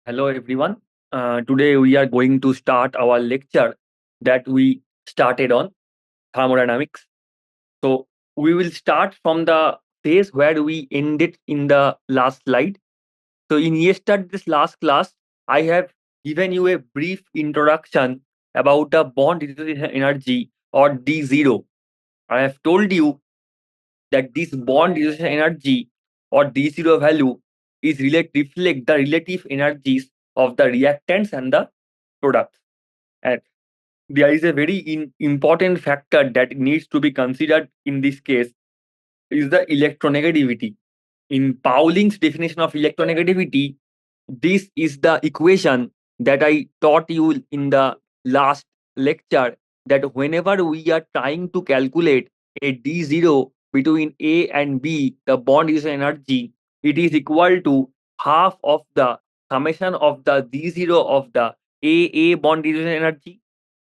Hello, everyone. Today we are going to start our lecture that we started on thermodynamics. So we will start from the place where we ended in the last slide. So in yesterday's last class, I have given you a brief introduction about the bond dissociation energy or D0. I have told you that this bond dissociation energy or D0 value is reflect the relative energies of the reactants and the products. And there is a very important factor that needs to be considered in this case is the electronegativity. In Pauling's definition of electronegativity, this is the equation that I taught you in the last lecture, that whenever we are trying to calculate a D0 between A and B, the bond is energy, it is equal to half of the summation of the D0 of the A bond is energy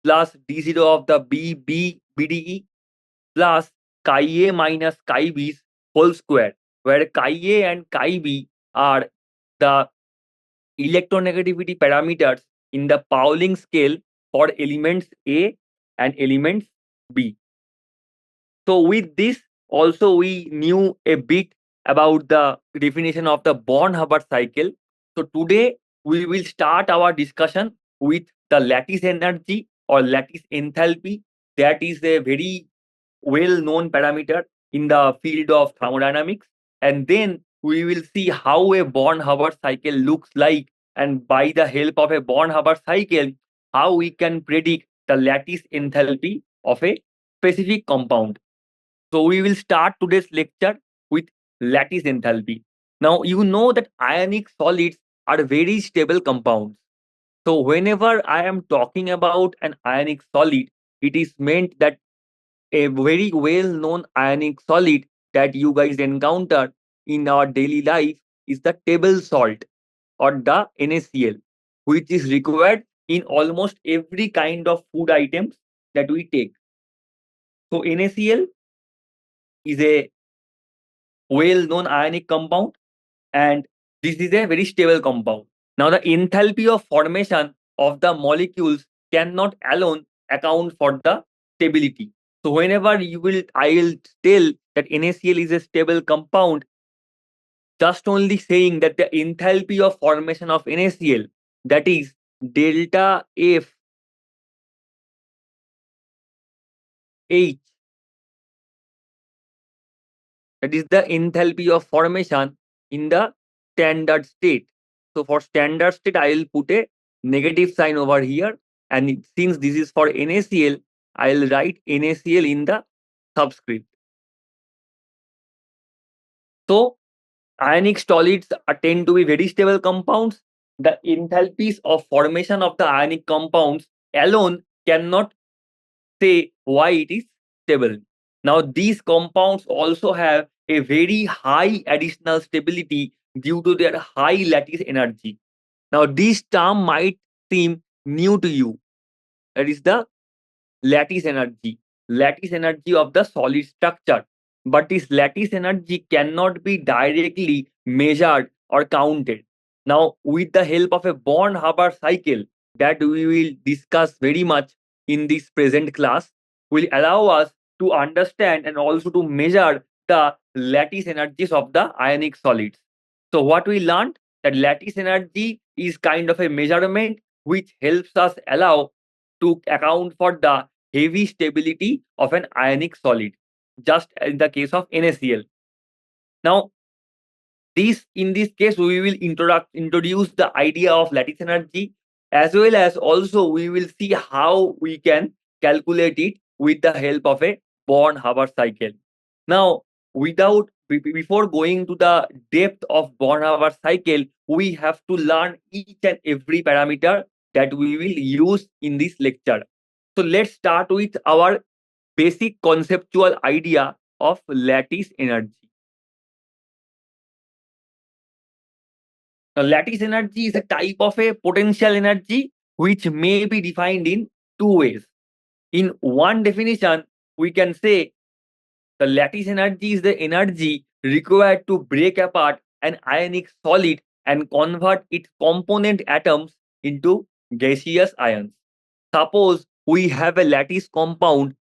plus D0 of the B BDE plus chi A minus chi B's whole square, where chi A and chi B are the electronegativity parameters in the Pauling scale for elements A and elements B. So with this, also we knew a bit about the definition of the Born-Haber cycle. So today we will start our discussion with the lattice energy or lattice enthalpy. That is a very well-known parameter in the field of thermodynamics. And then we will see how a Born-Haber cycle looks like, and by the help of a Born-Haber cycle, how we can predict the lattice enthalpy of a specific compound. So we will start today's lecture with lattice enthalpy. Now you know that ionic solids are very stable compounds. So whenever I am talking about an ionic solid, it is meant that a very well-known ionic solid that you guys encounter in our daily life is the table salt or the NaCl, which is required in almost every kind of food items that we take. So NaCl is a well-known ionic compound, and this is a very stable compound. Now, the enthalpy of formation of the molecules cannot alone account for the stability. So, whenever I will tell that NaCl is a stable compound, just only saying that the enthalpy of formation of NaCl, that is delta F H, that is the enthalpy of formation in the standard state. So for standard state, I will put a negative sign over here. And since this is for NaCl, I will write NaCl in the subscript. So ionic solids tend to be very stable compounds. The enthalpies of formation of the ionic compounds alone cannot say why it is stable. Now, these compounds also have a very high additional stability due to their high lattice energy. Now, this term might seem new to you. That is the lattice energy of the solid structure. But this lattice energy cannot be directly measured or counted. Now, with the help of a Born-Haber cycle that we will discuss very much in this present class, will allow us to understand and also to measure the lattice energies of the ionic solids. So, what we learned, that lattice energy is kind of a measurement which helps us allow to account for the heavy stability of an ionic solid, just in the case of NaCl. Now, in this case, we will introduce the idea of lattice energy, as well as also we will see how we can calculate it with the help of a Born-Haber cycle. Now, before going to the depth of Born-Haber cycle, we have to learn each and every parameter that we will use in this lecture. So let's start with our basic conceptual idea of lattice energy. Now, lattice energy is a type of a potential energy which may be defined in two ways. In one definition, we can say the lattice energy is the energy required to break apart an ionic solid and convert its component atoms into gaseous ions. Suppose we have a lattice compound,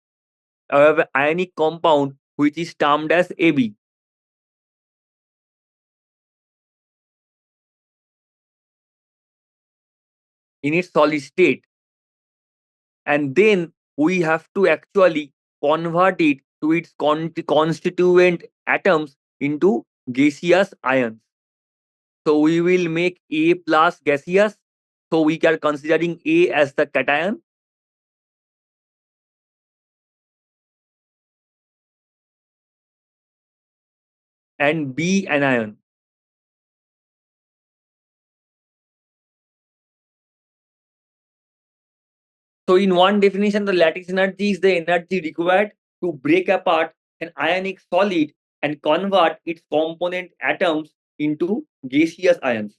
an ionic compound, which is termed as AB. In its solid state, and then we have to actually convert it to its constituent atoms into gaseous ions. So we will make A plus gaseous. So we are considering A as the cation, and B anion. So in one definition, the lattice energy is the energy required to break apart an ionic solid and convert its component atoms into gaseous ions.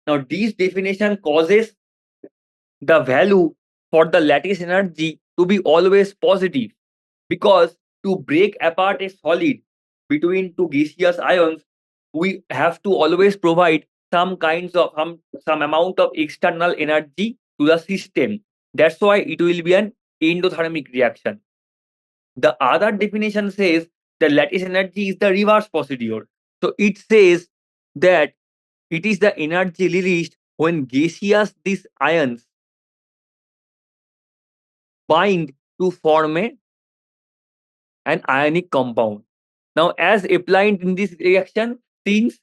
Now, this definition causes the value for the lattice energy to be always positive, because to break apart a solid between two gaseous ions, we have to always provide some kinds of some amount of external energy to the system. That's why it will be an endothermic reaction. The other definition says the lattice energy is the reverse procedure. So it says that it is the energy released when gaseous these ions bind to form an ionic compound. Now, as applied in this reaction, since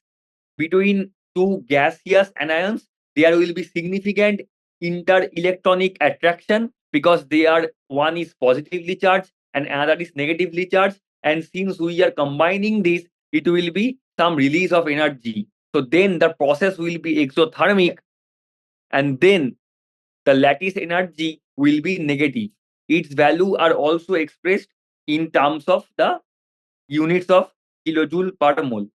between two gaseous anions, there will be significant inter-electronic attraction, because they are, one is positively charged and another is negatively charged. And since we are combining this, it will be some release of energy. So then the process will be exothermic, and then the lattice energy will be negative. Its value are also expressed in terms of the units of kilojoule per mole.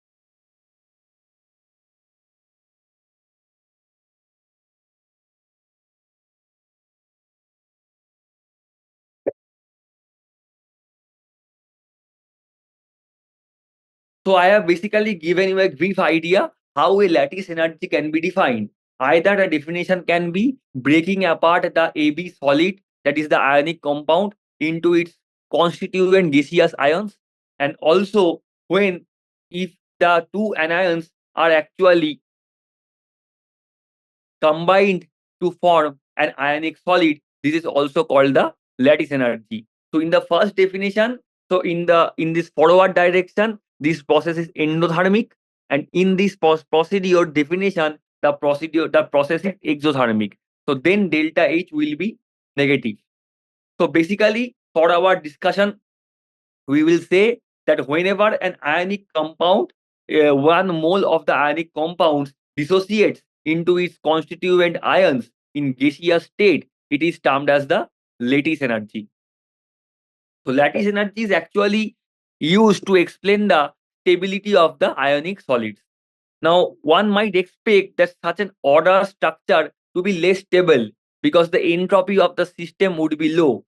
So I have basically given you a brief idea how a lattice energy can be defined. Either a definition can be breaking apart the AB solid, that is the ionic compound, into its constituent gaseous ions, and also when, if the two anions are actually combined to form an ionic solid, this is also called the lattice energy. So in the first definition, so in this forward direction, this process is endothermic, and in this procedure definition, the process is exothermic. So then delta H will be negative. So basically, for our discussion, we will say that whenever an ionic compound, 1 mole of the ionic compounds dissociates into its constituent ions in gaseous state, it is termed as the lattice energy. So lattice energy is actually used to explain the stability of the ionic solids. Now, one might expect that such an order structure to be less stable, because the entropy of the system would be low.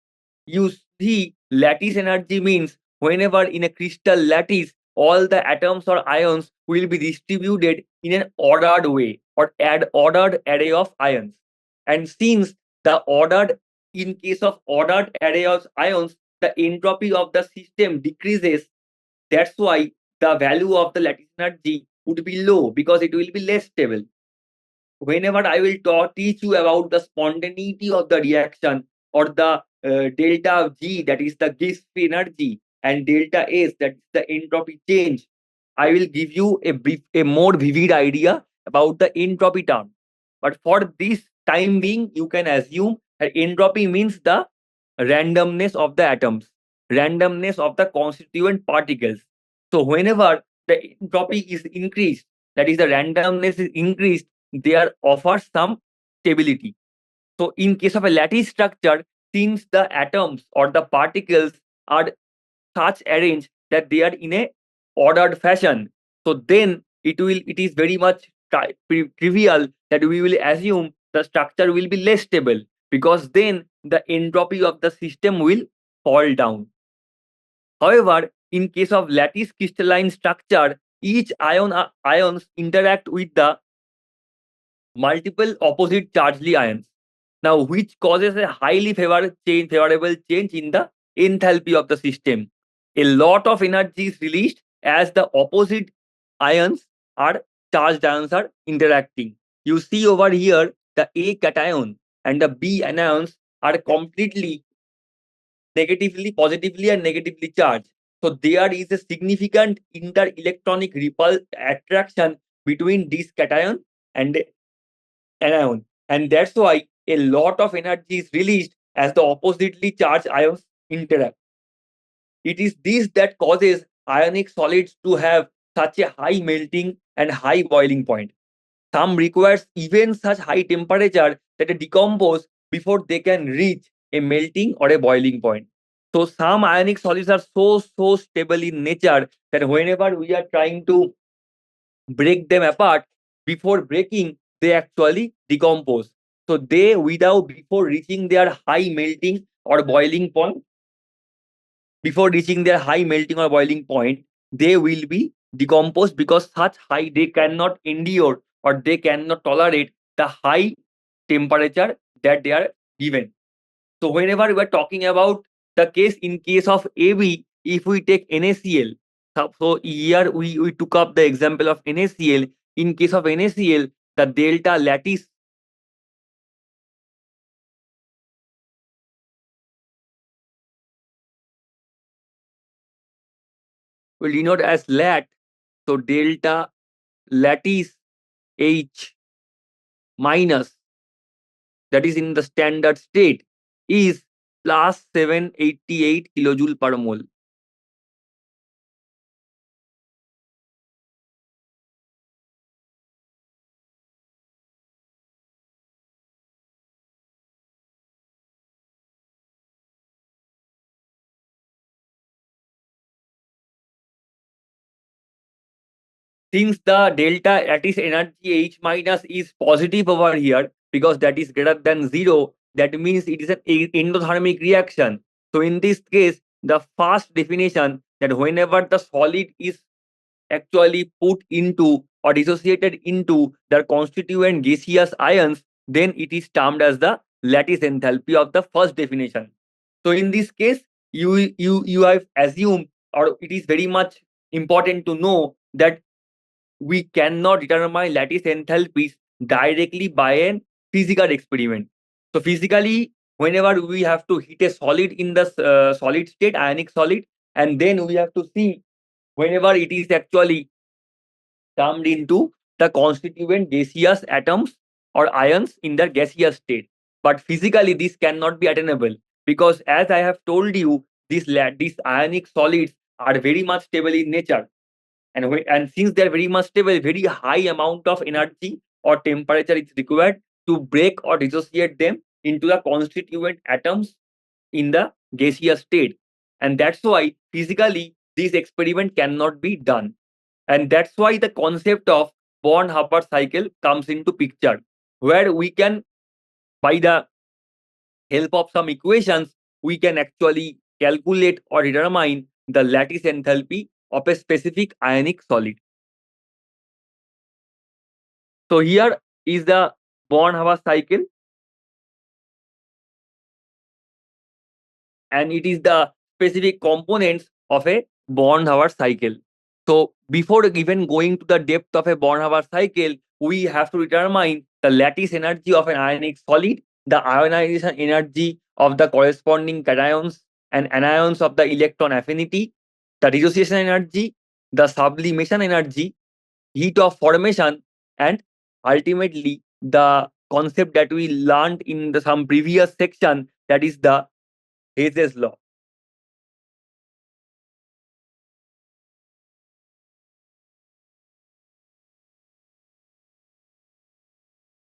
You see, lattice energy means whenever in a crystal lattice, all the atoms or ions will be distributed in an ordered way, or ordered array of ions. And since the ordered, in case of ordered array of ions, the entropy of the system decreases. That's why the value of the lattice energy would be low, because it will be less stable. Whenever I will teach you about the spontaneity of the reaction, or the delta G, that is the gas free energy, and delta S, that is the entropy change, I will give you a more vivid idea about the entropy term. But for this time being, you can assume that entropy means the randomness of the atoms, randomness of the constituent particles. So whenever the entropy is increased, that is the randomness is increased, there offers some stability. So in case of a lattice structure, since the atoms or the particles are such arranged that they are in a ordered fashion, so then it is very much trivial that we will assume the structure will be less stable, because then the entropy of the system will fall down. However, in case of lattice crystalline structure, each ions interact with the multiple opposite chargely ions. Now, which causes a highly favorable change in the enthalpy of the system. A lot of energy is released as the opposite ions are charged ions are interacting. You see over here the A cation and the B anions are completely negatively, positively, and negatively charged. So there is a significant inter-electronic repulse attraction between this cation and anion, and that's why a lot of energy is released as the oppositely charged ions interact. It is this that causes ionic solids to have such a high melting and high boiling point. Some requires even such high temperature that they decompose before they can reach a melting or a boiling point. So some ionic solids are so stable in nature that whenever we are trying to break them apart, before breaking they actually decompose. So they, without before reaching their high melting or boiling point, before reaching their high melting or boiling point, they will be decomposed because such high they cannot endure or they cannot tolerate the high temperature that they are given. So whenever we are talking about the case in case of AB, if we take NaCl, so here we took up the example of NaCl. In case of NaCl, the delta lattice will denote as lat. So delta lattice H minus, that is in the standard state, is plus 788 kilojoule per mole. Since the delta lattice energy H minus is positive over here because that is greater than 0, that means it is an endothermic reaction. So in this case, the first definition that whenever the solid is actually put into or dissociated into their constituent gaseous ions, then it is termed as the lattice enthalpy of the first definition. So in this case, you have assumed, or it is very much important to know that we cannot determine lattice enthalpies directly by a physical experiment. So physically, whenever we have to hit a solid in the solid state, ionic solid, and then we have to see whenever it is actually termed into the constituent gaseous atoms or ions in their gaseous state. But physically, this cannot be attainable because, as I have told you, these ionic solids are very much stable in nature, and since they're very much stable, very high amount of energy or temperature is required to break or dissociate them into the constituent atoms in the gaseous state. And that's why physically this experiment cannot be done. And that's why the concept of Born-Haber cycle comes into picture, where we can, by the help of some equations, we can actually calculate or determine the lattice enthalpy of a specific ionic solid. So here is the Born-Haber cycle, and it is the specific components of a Born-Haber cycle. So before even going to the depth of a Born-Haber cycle, we have to determine the lattice energy of an ionic solid, the ionization energy of the corresponding cations and anions of the electron affinity, the dissociation energy, the sublimation energy, heat of formation, and ultimately the concept that we learned in some previous section, that is the Hayes' law.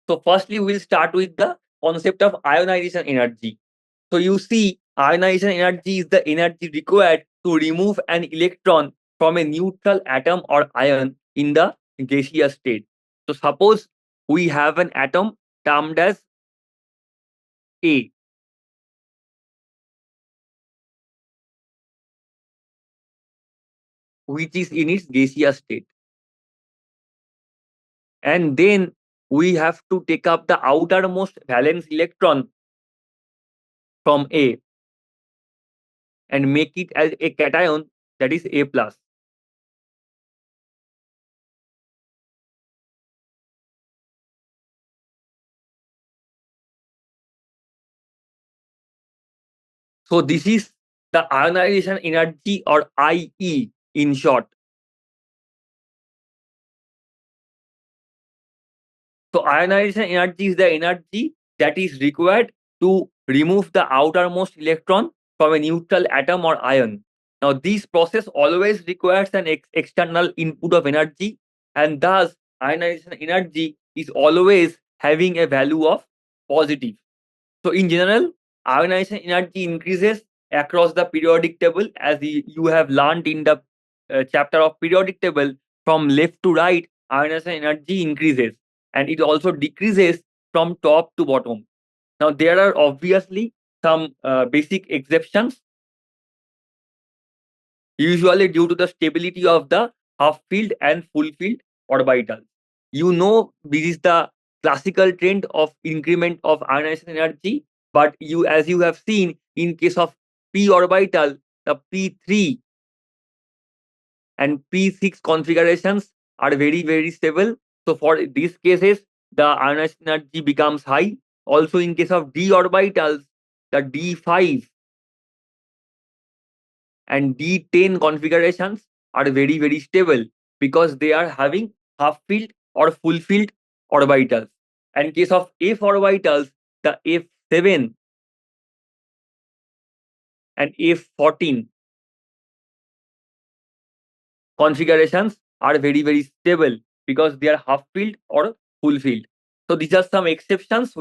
So firstly, we'll start with the concept of ionization energy. So you see, ionization energy is the energy required to remove an electron from a neutral atom or ion in the gaseous state. So suppose we have an atom termed as A, which is in its gaseous state. And then we have to take up the outermost valence electron from A and make it as a cation, that is A plus. So this is the ionization energy, or IE in short. So ionization energy is the energy that is required to remove the outermost electron from a neutral atom or ion. Now this process always requires an external input of energy, and thus ionization energy is always having a value of positive. So in general, ionization energy increases across the periodic table, as you have learned in the chapter of periodic table. From left to right, ionization energy increases, and it also decreases from top to bottom. Now there are obviously some basic exceptions, usually due to the stability of the half filled and full filled orbital. You know, this is the classical trend of increment of ionization energy, but as you have seen in case of p orbital, the p3 and p6 configurations are very stable. So for these cases, the ionization energy becomes high. Also in case of d orbitals, the d5 and D10 configurations are very stable, because they are having half filled or full filled orbitals. And in case of F orbitals, the F7 and F14 configurations are very stable, because they are half filled or full filled. So these are some exceptions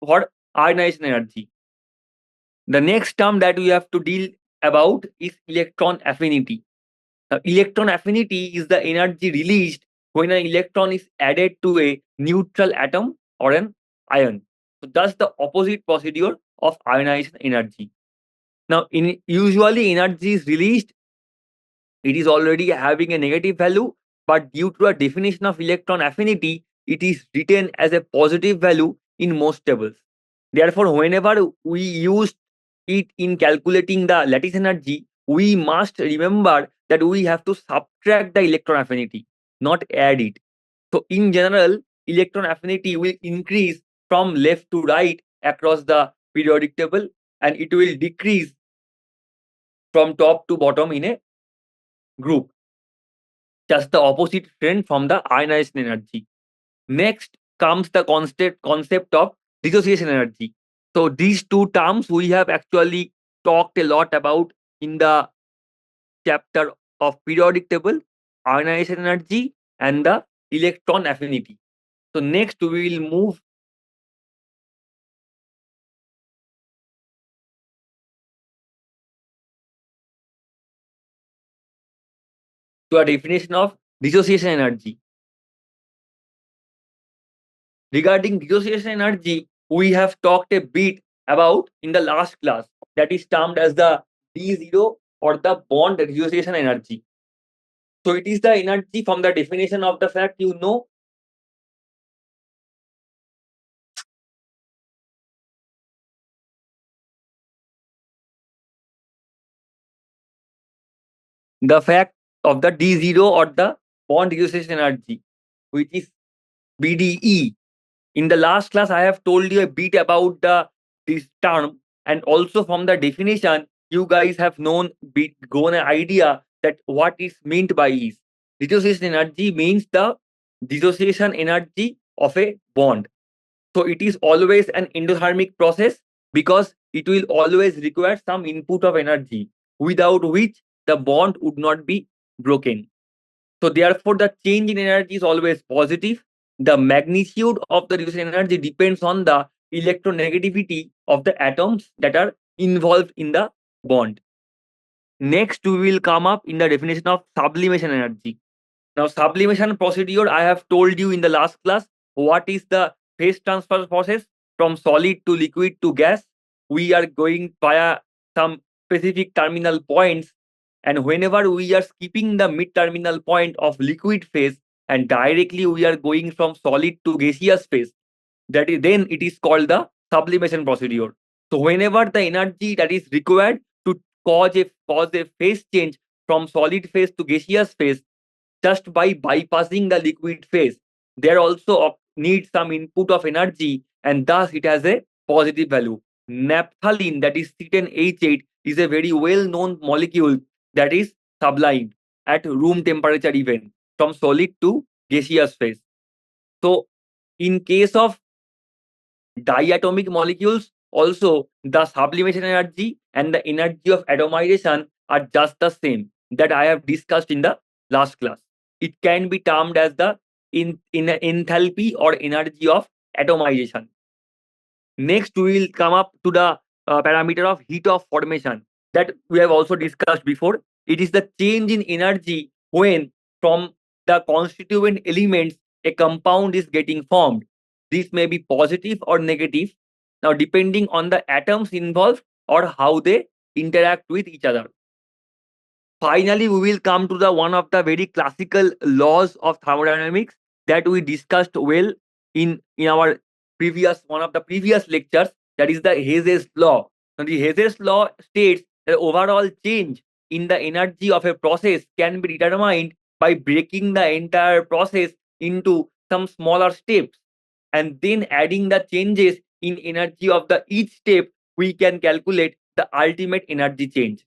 for ionization energy. The next term that we have to deal about is electron affinity. Now, electron affinity is the energy released when an electron is added to a neutral atom or an ion. So that's the opposite procedure of ionization energy. Now, usually energy is released, it is already having a negative value, but due to a definition of electron affinity, it is written as a positive value in most tables. Therefore, whenever we use it in calculating the lattice energy, we must remember that we have to subtract the electron affinity, not add it. So, in general, electron affinity will increase from left to right across the periodic table, and it will decrease from top to bottom in a group. Just the opposite trend from the ionization energy. Next comes the concept of dissociation energy. So these two terms we have actually talked a lot about in the chapter of periodic table, ionization energy and the electron affinity. So next we will move to a definition of dissociation energy. Regarding dissociation energy, we have talked a bit about in the last class, that is termed as the D0, or the bond dissociation energy. So it is the energy from the definition of the fact, the fact of the D0, or the bond dissociation energy, which is BDE. In the last class, I have told you a bit about this term, and also from the definition, you guys have gone an idea that what is meant by is. Dissociation energy means the dissociation energy of a bond. So it is always an endothermic process, because it will always require some input of energy, without which the bond would not be broken. So therefore, the change in energy is always positive. The magnitude of the dissociation energy depends on the electronegativity of the atoms that are involved in the bond. Next, we will come up in the definition of sublimation energy. Now, sublimation procedure, I have told you in the last class what is the phase transfer process from solid to liquid to gas. We are going via some specific terminal points, and whenever we are skipping the mid terminal point of liquid phase, and directly we are going from solid to gaseous phase. That is, then it is called the sublimation procedure. So whenever the energy that is required to cause a phase change from solid phase to gaseous phase, just by bypassing the liquid phase, there also needs some input of energy, and thus it has a positive value. Naphthalene, that is C10H8, is a very well known molecule that is sublimed at room temperature even from solid to gaseous phase. So in case of diatomic molecules, also the sublimation energy and the energy of atomization are just the same that I have discussed in the last class. It can be termed as the in enthalpy or energy of atomization. Next, we will come up to the parameter of heat of formation that we have also discussed before. It is the change in energy when from the constituent elements a compound is getting formed. This may be positive or negative, now depending on the atoms involved or how they interact with each other. Finally, we will come to the one of the very classical laws of thermodynamics that we discussed well in our previous one of the previous lectures. That is the Hess's law. Now, the Hess's law states that overall change in the energy of a process can be determined by breaking the entire process into some smaller steps and then adding the changes in energy of the each step. We can calculate the ultimate energy change.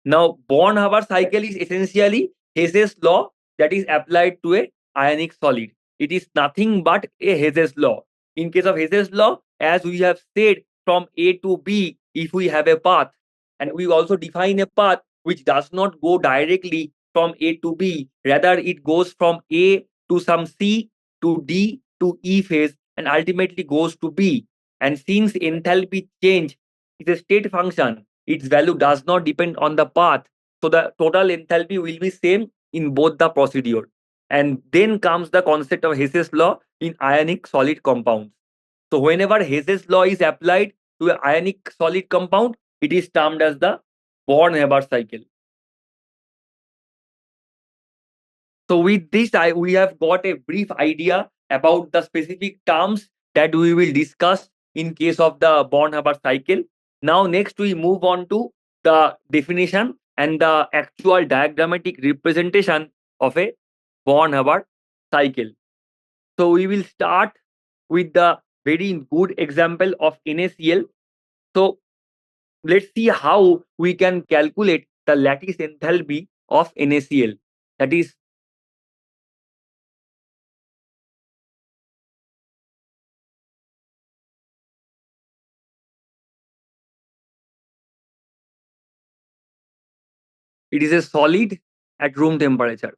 Now, Born-Haber cycle is essentially Hess's law that is applied to a ionic solid. It is nothing but a Hess's law. In case of Hess's law, as we have said, from A to B, if we have a path, and we also define a path which does not go directly from A to B, rather it goes from A to some C to D to E phase and ultimately goes to B. And since enthalpy change is a state function, its value does not depend on the path. So the total enthalpy will be same in both the procedure. And then comes the concept of Hess's law in ionic solid compounds. So whenever Hess's law is applied to an ionic solid compound, it is termed as the Born-Haber cycle. So with this, we have got a brief idea about the specific terms that we will discuss in case of the Born-Haber cycle. Now, next we move on to the definition and the actual diagrammatic representation of a Born-Haber cycle. So we will start with the very good example of NaCl. So let's see how we can calculate the lattice enthalpy of NaCl. That is, it is a solid at room temperature,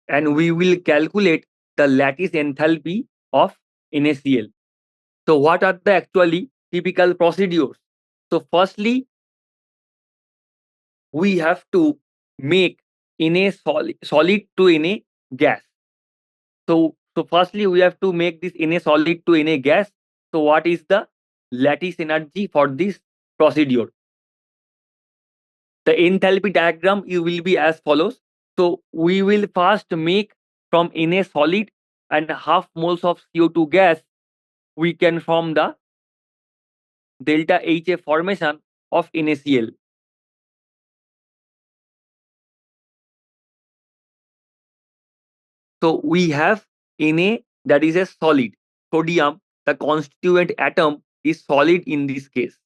and we will calculate the lattice enthalpy of NaCl. So what are the actually typical procedures? So firstly, we have to make Na solid to Na gas. So firstly, we have to make this Na solid to Na gas. So what is the lattice energy for this procedure? The enthalpy diagram will be as follows. So we will first make from Na solid and half moles of CO2 gas, we can form the delta HA formation of NaCl. So we have Na, that is a solid. Sodium, the constituent atom, is solid in this case.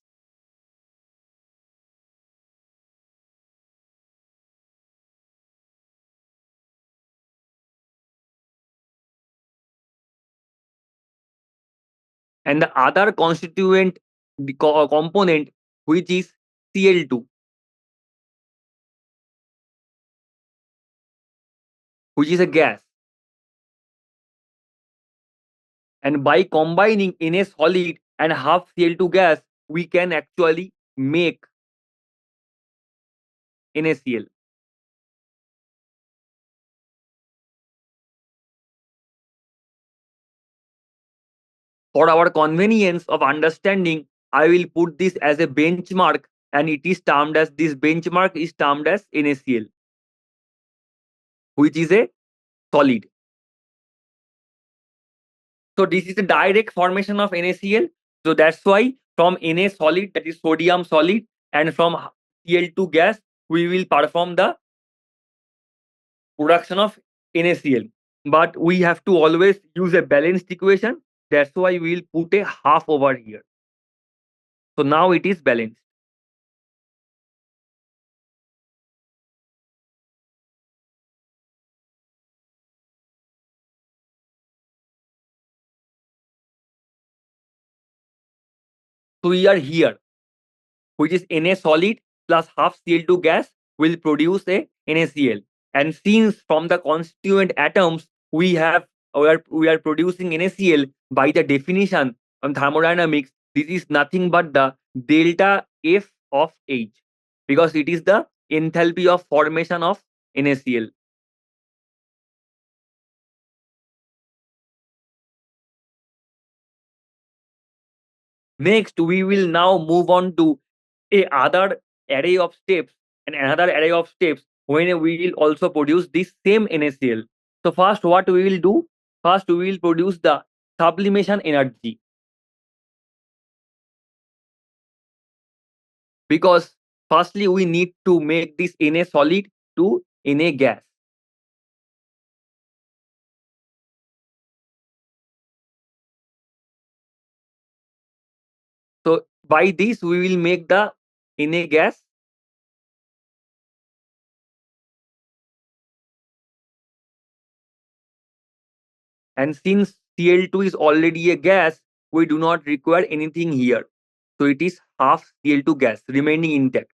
And the other constituent component, which is Cl2, which is a gas. And by combining Na solid and half Cl2 gas, we can actually make NaCl. For our convenience of understanding, I will put this as a benchmark, and it is termed as this benchmark is termed as NaCl, which is a solid. So this is the direct formation of NaCl. So that's why from Na solid, that is sodium solid, and from Cl2 gas, we will perform the production of NaCl. But we have to always use a balanced equation. That's why we will put a half over here. So now it is balanced. So we are here, which is Na solid plus half Cl2 gas will produce a NaCl. And since from the constituent atoms we are producing NaCl by the definition on thermodynamics, this is nothing but the delta F of H, because it is the enthalpy of formation of NaCl. Next, we will now move on to a other array of steps and another array of steps when we will also produce this same NaCl. So first, what we will do? First, we will produce the sublimation energy, because firstly we need to make this Na solid to Na gas. So by this we will make the Na gas, and since Cl2 is already a gas, we do not require anything here. So it is half Cl2 gas remaining intact.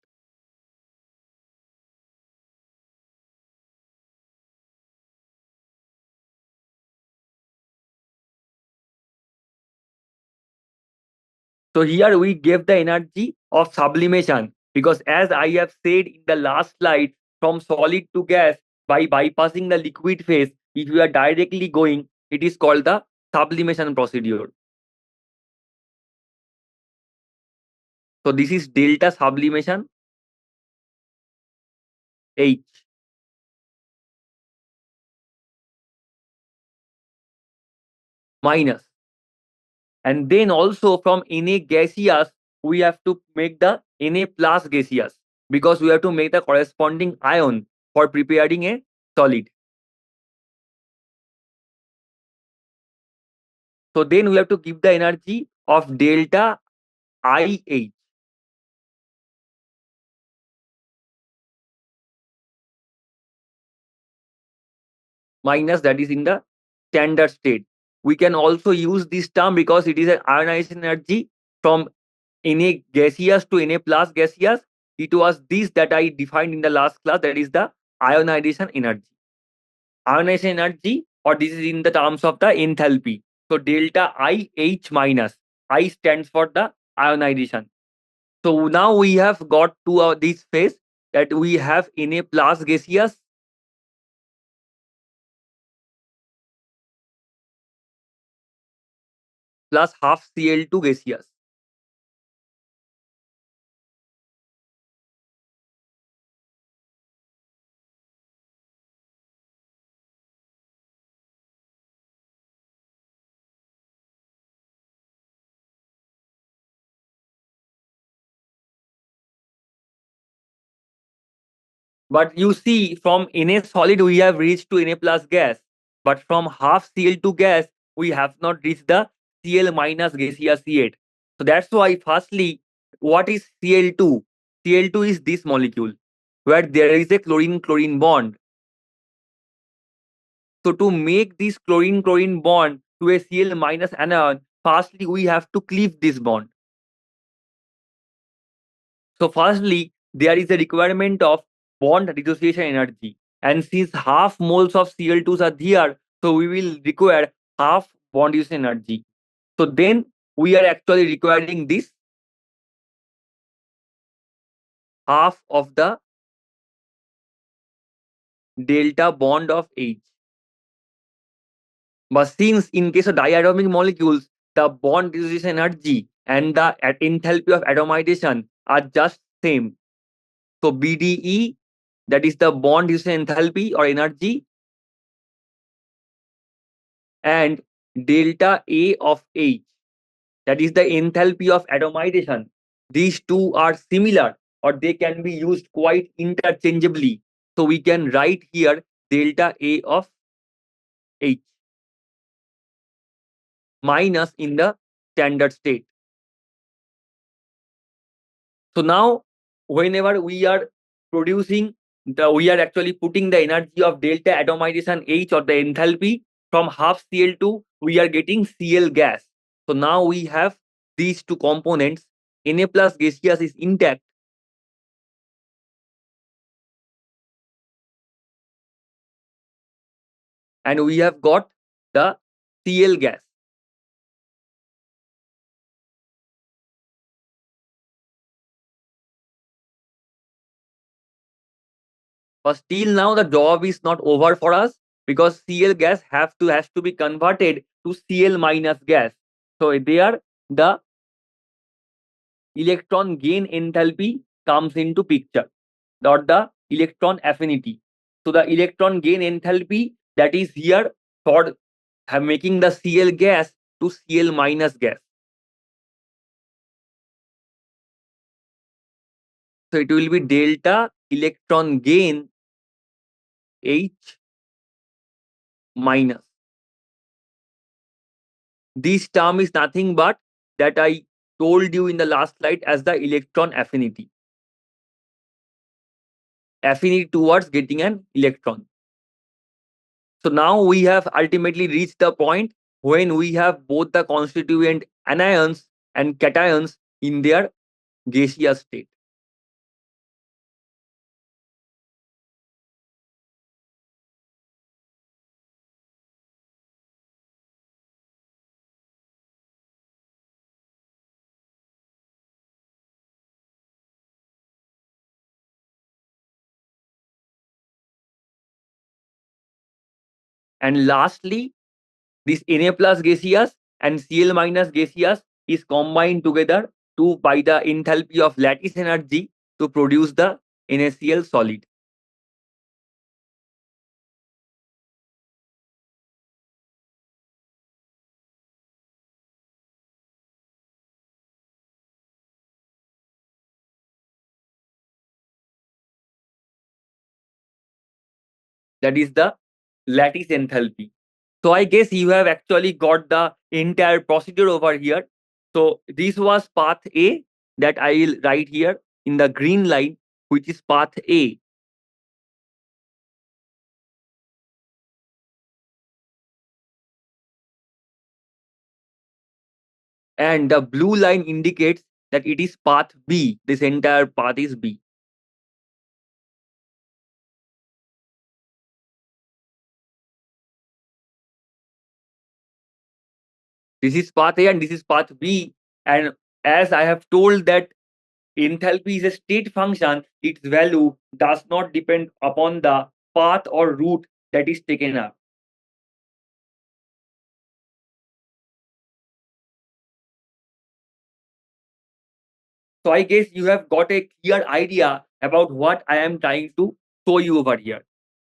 So here we gave the energy of sublimation, because as I have said in the last slide, from solid to gas, by bypassing the liquid phase, if you are directly going, it is called the sublimation procedure. So this is delta sublimation H minus. And then also from Na gaseous, we have to make the Na plus gaseous, because we have to make the corresponding ion for preparing a solid. So then we have to give the energy of delta IH minus, that is in the standard state. We can also use this term because it is an ionization energy from Na gaseous to Na plus gaseous. It was this that I defined in the last class, that is the ionization energy. Ionization energy, or this is in the terms of the enthalpy. So delta IH minus, I stands for the ionization. So now we have got to this phase that we have Na plus gaseous plus half Cl2 gaseous. But you see, from Na solid we have reached to Na plus gas, but from half Cl2 gas we have not reached the Cl minus gaseous yet. So that's why firstly, what is Cl2? Cl2 is this molecule where there is a chlorine-chlorine bond. So to make this chlorine-chlorine bond to a Cl minus anion, firstly we have to cleave this bond. So firstly, there is a requirement of bond dissociation energy. And since half moles of Cl2s are there, so we will require half bond dissociation energy. So then we are actually requiring this half of the delta bond of H. But since in case of diatomic molecules, the bond dissociation energy and the enthalpy of atomization are just same. So BDE, that is the bond dissociation enthalpy or energy, and delta A of H, that is the enthalpy of atomization. These two are similar, or they can be used quite interchangeably. So we can write here delta A of H minus in the standard state. So now, whenever we are producing we are actually putting the energy of delta atomization H, or the enthalpy, from half Cl2, we are getting Cl gas. So now we have these two components. Na plus gaseous is intact, and we have got the Cl gas. But still now the job is not over for us, because Cl gas has to be converted to Cl minus gas. So there the electron gain enthalpy comes into picture, or the electron affinity. So the electron gain enthalpy, that is here for making the Cl gas to Cl minus gas. So it will be delta electron gain H minus. This term is nothing but that I told you in the last slide as the electron affinity. Affinity towards getting an electron. So now we have ultimately reached the point when we have both the constituent anions and cations in their gaseous state. And lastly, this Na plus gaseous and Cl minus gaseous is combined together to by the enthalpy of lattice energy to produce the NaCl solid. That is the lattice enthalpy. So I guess you have actually got the entire procedure over here. So this was path A that I will write here in the green line, which is path A. And the blue line indicates that it is path B. This entire path is B. This is path A and this is path B. And as I have told that enthalpy is a state function, its value does not depend upon the path or route that is taken up. So I guess you have got a clear idea about what I am trying to show you over here.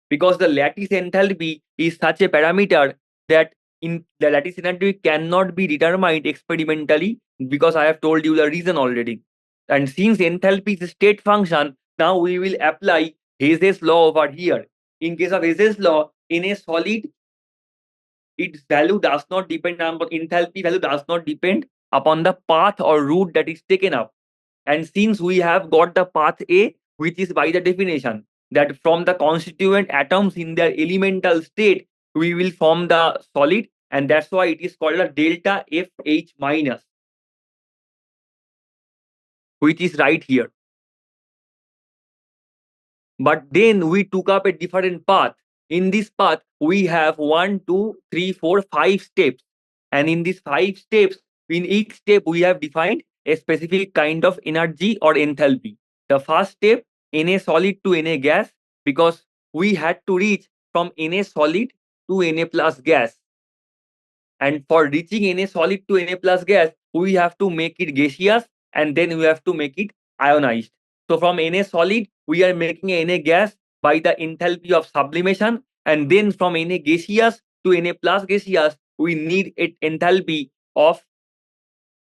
Because the lattice enthalpy is such a parameter that in the lattice enthalpy cannot be determined experimentally, because I have told you the reason already. And since enthalpy is a state function, now we will apply Hess's law over here. In case of Hess's law, in a solid, its value does not depend on enthalpy value does not depend upon the path or route that is taken up. And since we have got the path A, which is by the definition that from the constituent atoms in their elemental state, we will form the solid, and that's why it is called a delta FH minus, which is right here. But then we took up a different path. In this path, we have 1, 2, 3, 4, 5 steps. And in these 5 steps, in each step, we have defined a specific kind of energy or enthalpy. The first step, Na solid to Na gas, because we had to reach from Na solid to Na plus gas. And for reaching Na solid to Na plus gas, we have to make it gaseous, and then we have to make it ionized. So from Na solid, we are making a Na gas by the enthalpy of sublimation, and then from Na gaseous to Na plus gaseous, we need it enthalpy of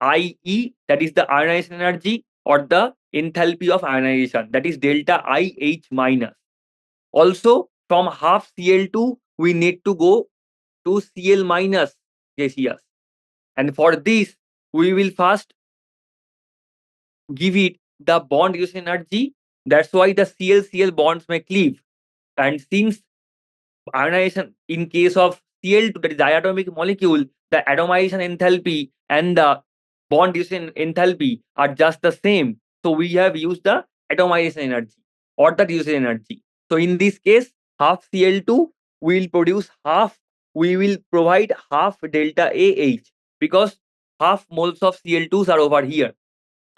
IE, that is the ionization energy, or the enthalpy of ionization, that is delta IH minus. Also, from half Cl2, we need to go to Cl minus gaseous. And for this, we will first give it the bond use energy. That's why the Cl-Cl bonds may cleave. And since ionization in case of Cl2, that is diatomic molecule, the atomization enthalpy and the bond use enthalpy are just the same. So we have used the atomization energy or the diffusion energy. So in this case, half Cl2 will produce half, we will provide half delta AH because half moles of Cl2s are over here.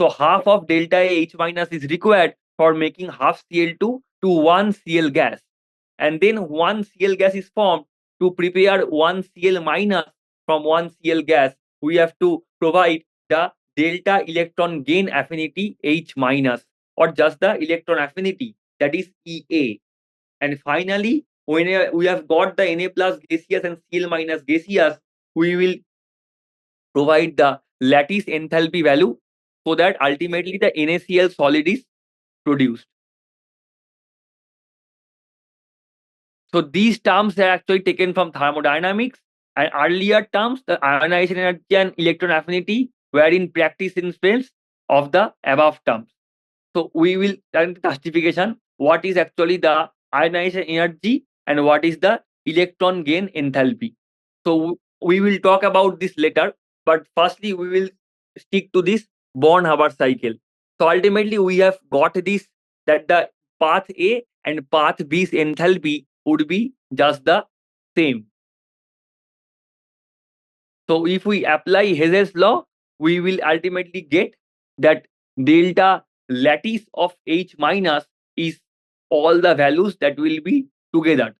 So half of delta H minus is required for making half Cl2 to 1 Cl gas. And then 1 Cl gas is formed. To prepare 1 Cl minus from 1 Cl gas, we have to provide the delta electron gain affinity H minus, or just the electron affinity, that is EA. And finally, when we have got the Na plus gaseous and Cl minus gaseous, we will provide the lattice enthalpy value so that ultimately the NaCl solid is produced. So these terms are actually taken from thermodynamics, and earlier terms, the ionization energy and electron affinity, were in practice instance of the above terms. So we will turn to justification. What is actually the ionization energy and what is the electron gain enthalpy? So we will talk about this later, but firstly we will stick to this Born-Haber cycle. So ultimately we have got this, that the path A and path B's enthalpy would be just the same. So if we apply Hegel's law, we will ultimately get that delta lattice of H minus is all the values that will be together.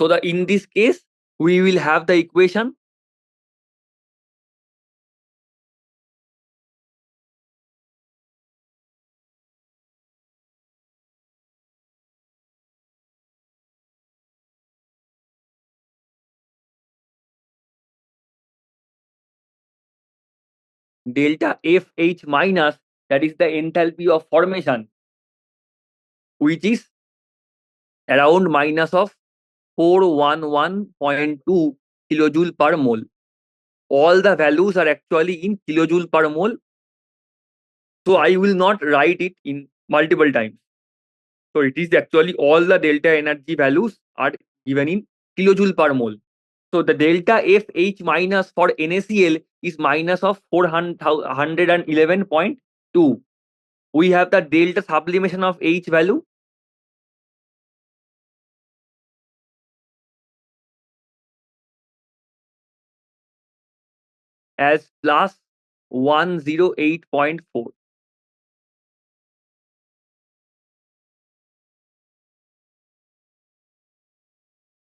So in this case, we will have the equation delta FH minus, that is the enthalpy of formation, which is around minus of 411.2 kilojoule per mole. All the values are actually in kilojoule per mole. So I will not write it in multiple times. So it is actually all the delta energy values are given in kilojoule per mole. So the delta FH minus for NaCl is minus of 411.2. We have the delta sublimation of H value as plus 108.4.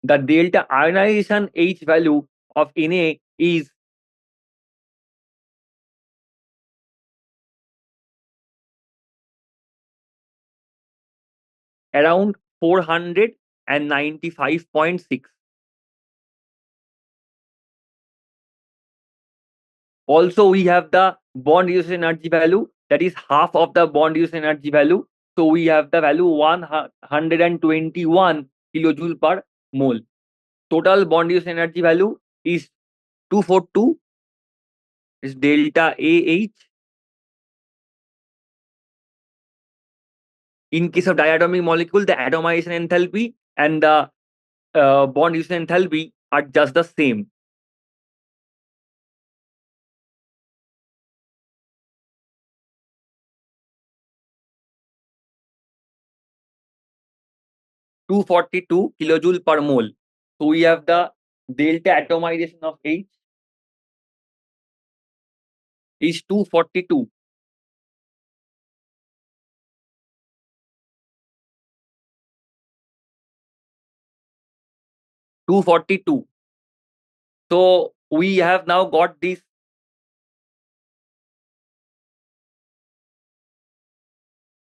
The delta ionization H value of Na is around 495.6. Also, we have the bond use energy value, that is half of the bond use energy value. So we have the value 121 kilojoule per mole. Total bond use energy value is 242, is delta AH. In case of diatomic molecule, the atomization enthalpy and the bond use enthalpy are just the same. Two 42 kilojoule per mole. So we have the delta atomization of H is 242. So we have now got this.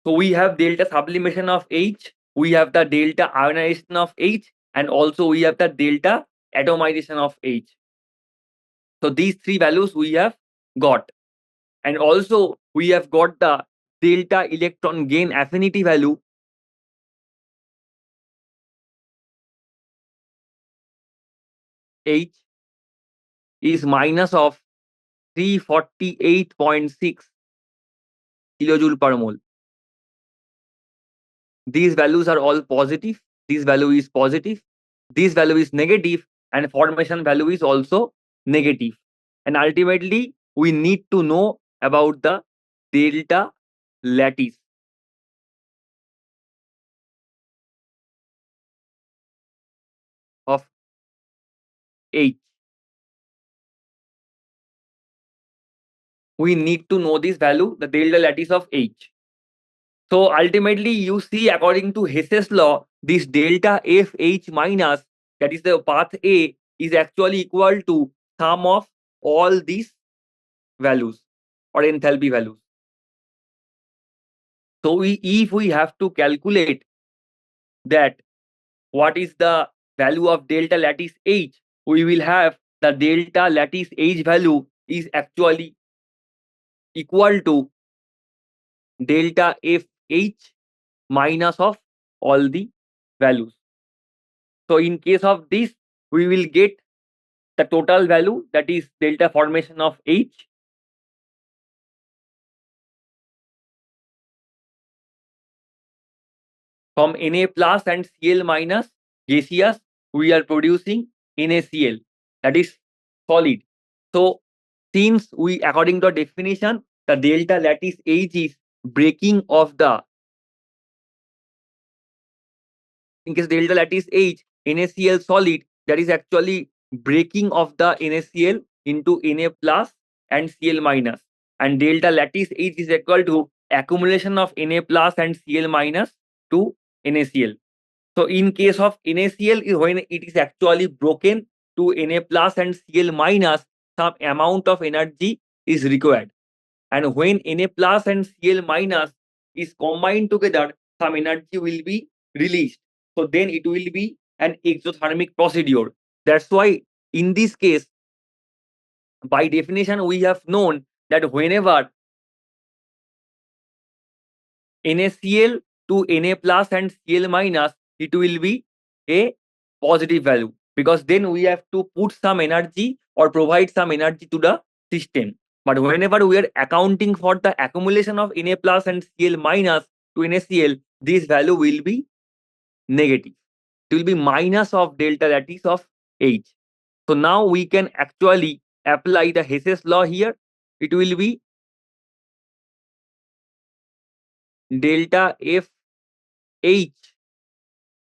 So we have delta sublimation of H. We have the delta ionization of H. and also we have the delta atomization of H. So these three values we have got. And also we have got the delta electron gain affinity value. H is minus of 348.6 kilojoule per mole. These values are all positive. This value is positive. This value is negative, and formation value is also negative. And ultimately, we need to know about the delta lattice of H. We need to know this value, the delta lattice of H. So ultimately, you see, according to Hess's law, this delta FH minus, that is the path A, is actually equal to sum of all these values or enthalpy values. So if we have to calculate that what is the value of delta lattice H, we will have the delta lattice H value is actually equal to delta FH minus of all the values. So in case of this, we will get the total value, that is delta formation of H, from Na plus and Cl minus gaseous, we are producing NaCl, that is solid. So since we, according to definition, the delta lattice H is breaking of the, in case delta lattice H, NaCl solid, that is actually breaking of the NaCl into Na plus and Cl minus. And delta lattice H is equal to accumulation of Na plus and Cl minus to NaCl. So in case of NaCl, when it is actually broken to Na plus and Cl minus, some amount of energy is required. And when Na plus and Cl minus is combined together, some energy will be released. So then it will be an exothermic procedure. That's why in this case, by definition, we have known that whenever NaCl to Na plus and Cl minus, it will be a positive value, because then we have to put some energy or provide some energy to the system. But whenever we are accounting for the accumulation of Na plus and Cl minus to NaCl, this value will be negative. It will be minus of delta lattice of H. So now we can actually apply the Hess's law here. It will be delta F H,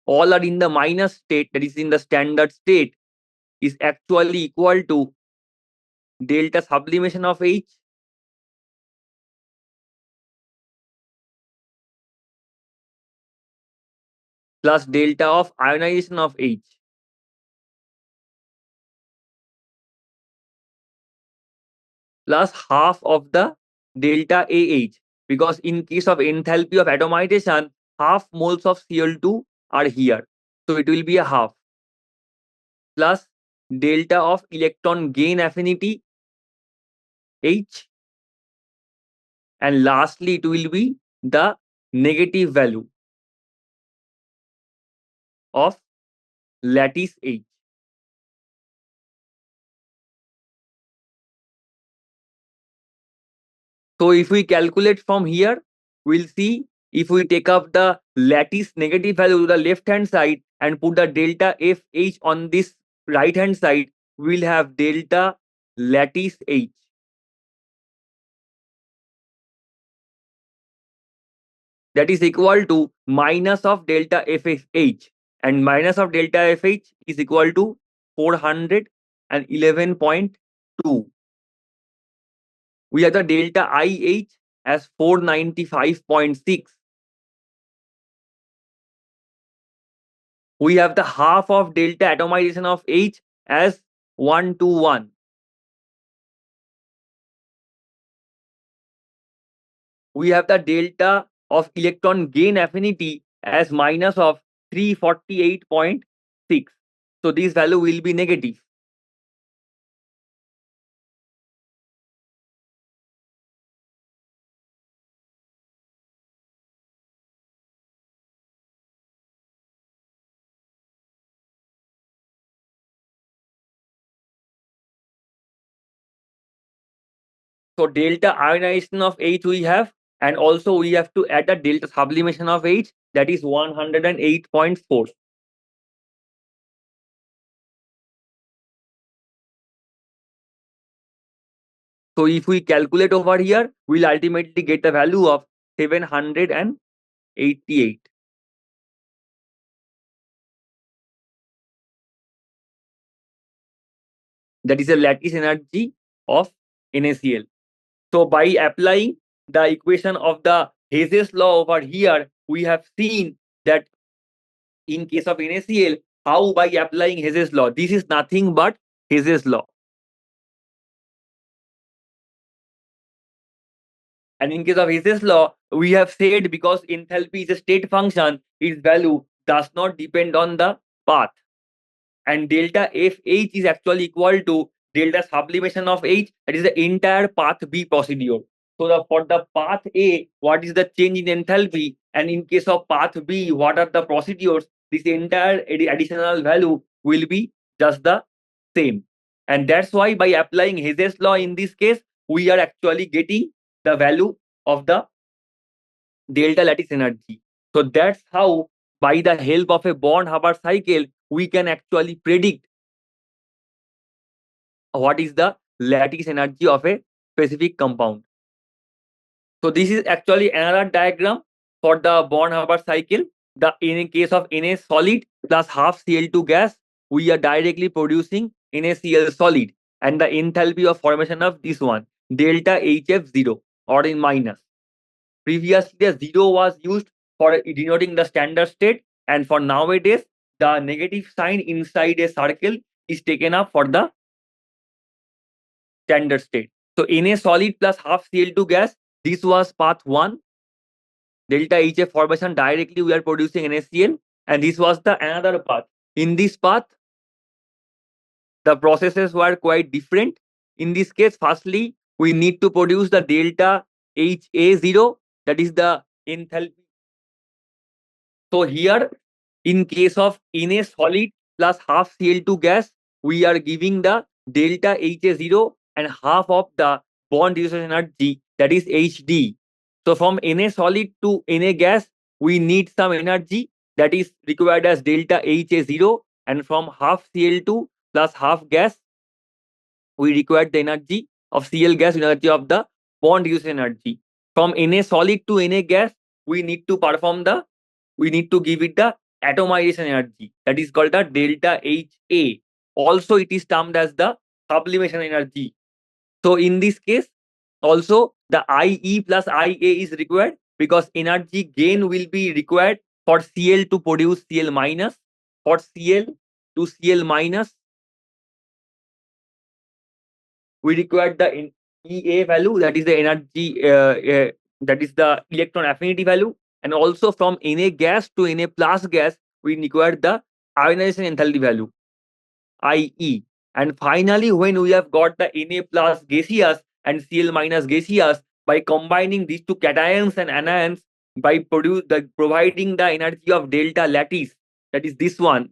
all are in the minus state, that is in the standard state, is actually equal to delta sublimation of H plus delta of ionization of H plus half of the delta AH, because in case of enthalpy of atomization, half moles of Cl2 are here. So it will be a half, plus delta of electron gain affinity H, and lastly it will be the negative value of lattice H. So if we calculate from here, we'll see, if we take up the lattice negative value to the left hand side and put the delta FH on this right hand side, we'll have delta lattice H. That is equal to minus of delta FH, and minus of delta FH is equal to 411.2. We have the delta IH as 495.6. We have the half of delta atomization of H as 1 to 1. We have the delta of electron gain affinity as minus of 348.6. 6. So this value will be negative. So delta ionization of H we have, and also we have to add the delta sublimation of H, that is 108.4. So if we calculate over here, we'll ultimately get the value of 788. That is the lattice energy of NaCl. So by applying the equation of the Hess's law over here, we have seen that in case of NaCl, how by applying Hess's law, this is nothing but Hess's law. And in case of Hess's law, we have said because enthalpy is a state function, its value does not depend on the path. And delta FH is actually equal to delta sublimation of H, that is the entire path B procedure. So for the path A, what is the change in enthalpy? And in case of path B, what are the procedures? This entire additional value will be just the same. And that's why by applying Hess's law in this case, we are actually getting the value of the delta lattice energy. So that's how, by the help of a Born-Haber cycle, we can actually predict what is the lattice energy of a specific compound. So this is actually another diagram for the Born-Haber cycle. In case of Na solid plus half Cl2 gas, we are directly producing NaCl solid, and the enthalpy of formation of this one, delta HF0, or in minus. Previously, the 0 was used for denoting the standard state, and for nowadays, the negative sign inside a circle is taken up for the standard state. So Na solid plus half Cl2 gas, this was path 1. Delta HF formation, directly we are producing NaCl, and this was the another path. In this path, the processes were quite different. In this case, firstly, we need to produce the delta HA0, that is the enthalpy. So here, in case of Na solid plus half Cl2 gas, we are giving the delta Ha0 and half of the bond dissociation energy, that is Hd. So from Na solid to Na gas, we need some energy that is required as delta Ha0, and from half Cl2 plus half gas, we require the energy of Cl gas, energy of the bond dissociation energy. From Na solid to Na gas, we need to give it the atomization energy, that is called the delta Ha. Also, it is termed as the sublimation energy. So in this case, also the IE plus IA is required, because energy gain will be required for Cl to produce Cl minus. For Cl to Cl minus, we require the EA value, that is the energy, that is the electron affinity value. And also from Na gas to Na plus gas, we require the ionization enthalpy value, IE. And finally, when we have got the Na plus gaseous and Cl minus gaseous, by combining these two cations and anions, by providing the energy of delta lattice, that is this one,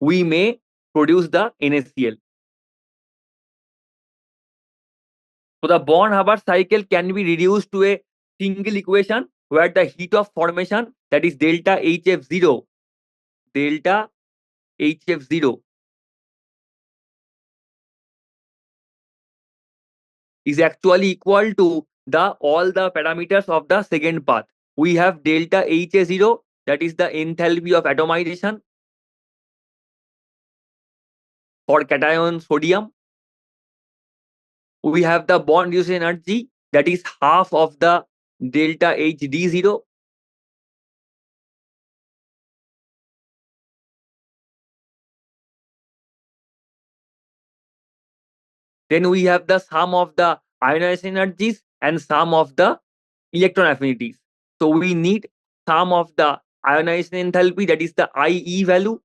we may produce the NaCl. So the Born-Haber cycle can be reduced to a single equation, where the heat of formation, that is delta HF0, delta HF0 is actually equal to all the parameters of the second path. We have delta HA0, that is the enthalpy of atomization for cation sodium. We have the bond use energy, that is half of the delta HD0. Then we have the sum of the ionization energies and sum of the electron affinities. So we need sum of the ionization enthalpy, that is the IE value.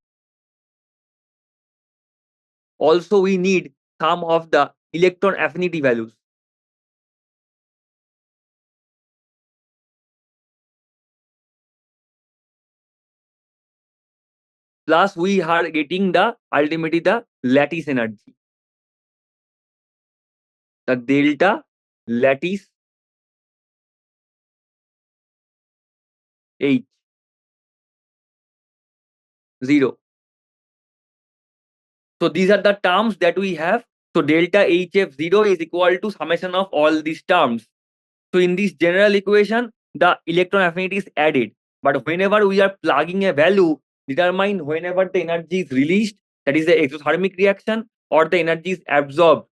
Also, we need some of the electron affinity values. Plus, we are getting the ultimately the lattice energy, the delta lattice H 0. So these are the terms that we have. So delta HF0 is equal to summation of all these terms. So in this general equation, the electron affinity is added. But whenever we are plugging a value, determine whenever the energy is released, that is the exothermic reaction, or the energy is absorbed,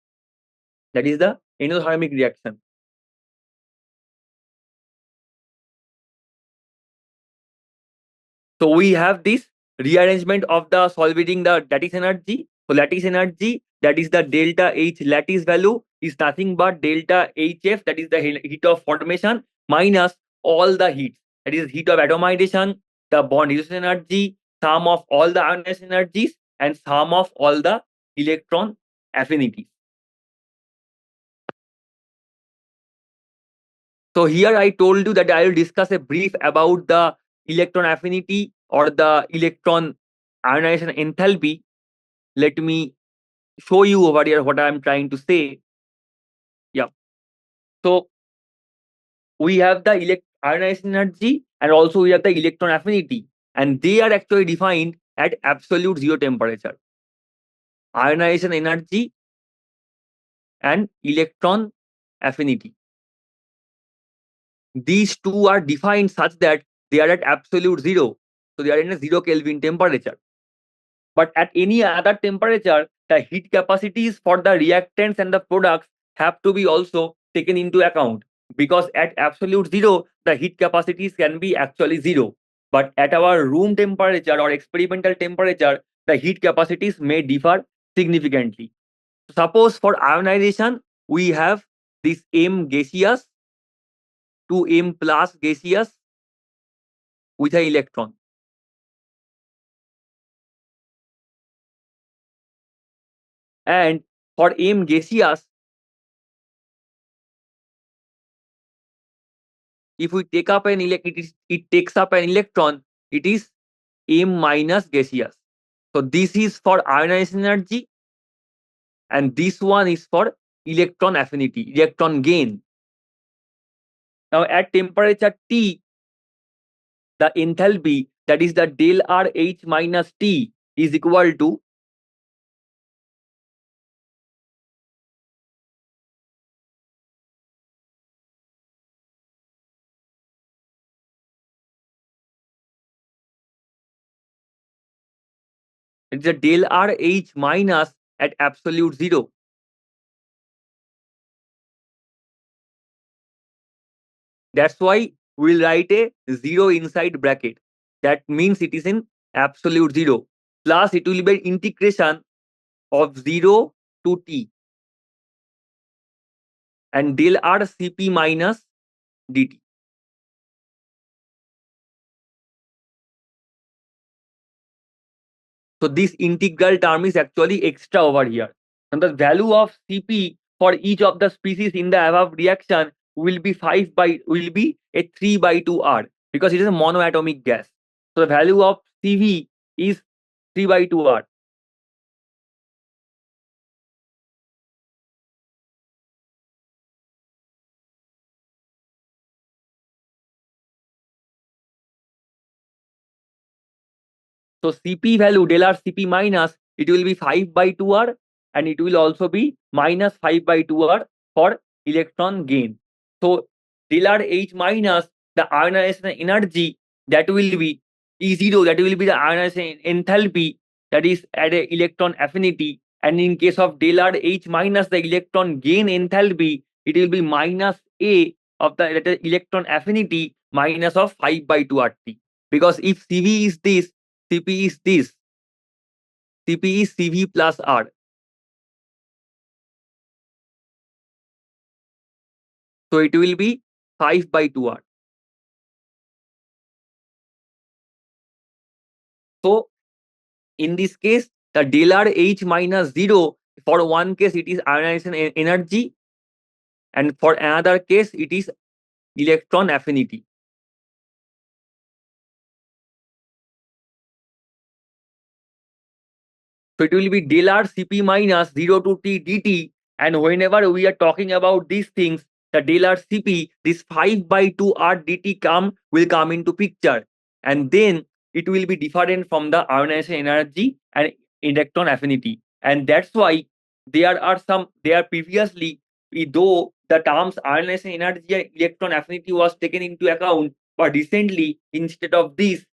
that is the endothermic reaction. So we have this rearrangement of the solving the lattice energy. So lattice energy, that is the delta H lattice value, is nothing but delta HF, that is the heat of formation, minus all the heat, that is heat of atomization, the bond dissociation energy, sum of all the ionization energies, and sum of all the electron affinities. So here I told you that I will discuss a brief about the electron affinity or the electron ionization enthalpy. Let me show you over here what I'm trying to say. Yeah. So we have the ionization energy and also we have the electron affinity, and they are actually defined at absolute zero temperature. Ionization energy and electron affinity. These two are defined such that they are at absolute zero. So they are in a 0 Kelvin temperature. But at any other temperature, the heat capacities for the reactants and the products have to be also taken into account, because at absolute zero, the heat capacities can be actually zero. But at our room temperature or experimental temperature, the heat capacities may differ significantly. Suppose for ionization, we have this M gaseous to M plus gaseous with an electron. And for M gaseous, if we take up an it takes up an electron, it is M minus gaseous. So this is for ionization energy, and this one is for electron affinity, electron gain. Now at temperature T, the enthalpy, that is the del R H minus T, is equal to it's a del R H minus at absolute zero. That's why we'll write a zero inside bracket. That means it is in absolute zero. Plus it will be integration of 0 to T and del R Cp minus dt. So this integral term is actually extra over here. And the value of Cp for each of the species in the above reaction will be a 3 by 2 R, because it is a monoatomic gas. So the value of Cv is 3 by 2 R. So Cp value del R Cp minus, it will be 5 by 2 R, and it will also be minus 5 by 2 R for electron gain. So del R H minus, the ionization energy, that will be E0, that will be the ionization enthalpy, that is at a electron affinity. And in case of del R H minus, the electron gain enthalpy, it will be minus A of the electron affinity minus of 5 by 2 RT. Because if Cv is this, Cp is this. Cp is Cv plus R. So it will be 5 by 2R. So in this case, the del R H minus 0, for one case it is ionization energy, and for another case it is electron affinity. So it will be del R Cp minus 0 to T dt. And whenever we are talking about these things, the del R Cp, this 5 by 2 R dt will come into picture. And then it will be different from the ionization energy and electron affinity. And that's why there previously, though the terms ionization energy and electron affinity was taken into account, but recently, instead of these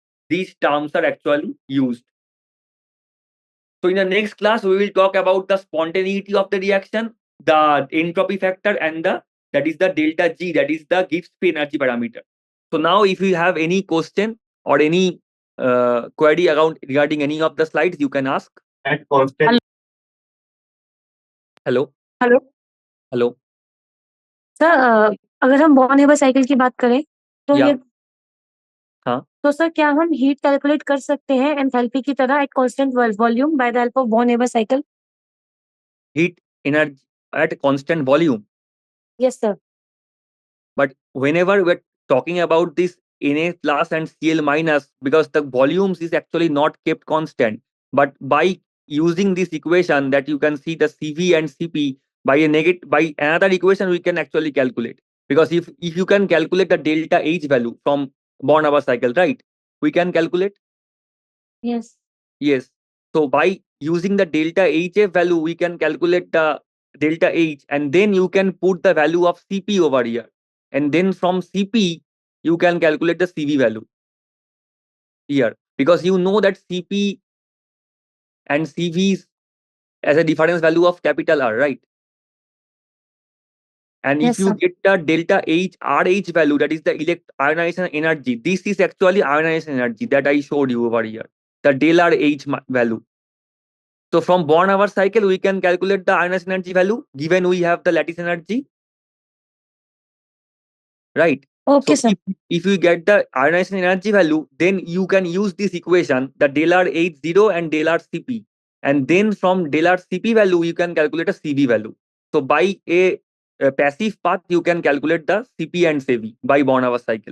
terms are actually used. So in the next class, we will talk about the spontaneity of the reaction, the entropy factor, and that is the delta G, that is the Gibbs free energy parameter. So now, if you have any question or any query regarding any of the slides, you can ask. At constant. Hello hello hello sir, अगर हम born Haber cycle की बात करें तो या ये हाँ तो सर क्या हम हीट कैलकुलेट कर सकते हैं एंथैल्पी की तरह at constant volume by the help of Born Haber cycle? heat energy at constant volume. Yes sir. But whenever we're talking about this Na plus and Cl minus, because the volumes is actually not kept constant, but by using this equation that you can see the Cv and Cp by another equation we can actually calculate. Because if you can calculate the delta H value from Born-Haber cycle, right? We can calculate. Yes. Yes. So by using the delta HF value, we can calculate the delta H, and then you can put the value of Cp over here. And then from Cp, you can calculate the Cv value here. Because you know that Cp and Cv is as a difference value of capital R, right? And Yes, if you sir. get the delta H, RH value, that is the ionization energy. This is actually ionization energy that I showed you over here. The del RH value. So from Born-Haber cycle, we can calculate the ionization energy value given we have the lattice energy, right? Okay, So sir. if you get the ionization energy value, then you can use this equation, the del R H0 and del R Cp. And then from del R Cp value, you can calculate a Cv value. So by a passive path, you can calculate the Cp and Cv by Born-Haber cycle.